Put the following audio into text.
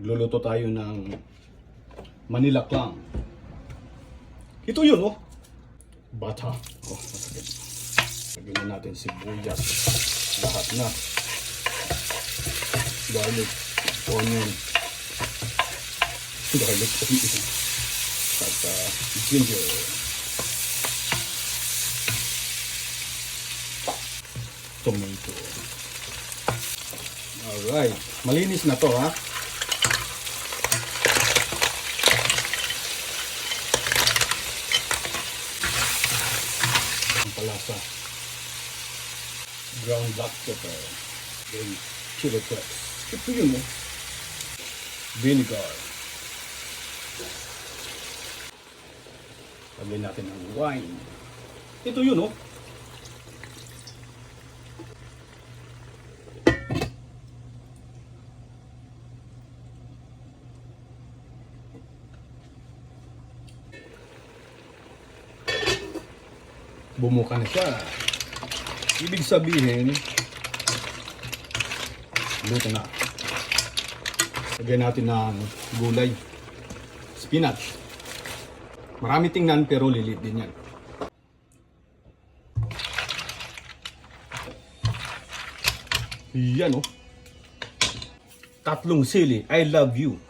Luluto tayo ng Manila Clam. Ito yun, oh. Bata. Oh, masakit. Lagyan na natin sibuyas. Lahat na. Garlic, onion. Garlic, onion. At ginger. Tomato. Alright. Malinis na to, ha? Ang palasa. Ground black pepper. Then chili flakes. Ito yun, eh. Vinegar. Lagyan natin ng wine. Ito yun, oh. Bumuka na siya. Ibig sabihin, luto na. Lagyan natin ng gulay. Spinach. Marami tingnan pero lilit din yan. Yan, oh. Tatlong sili. I love you.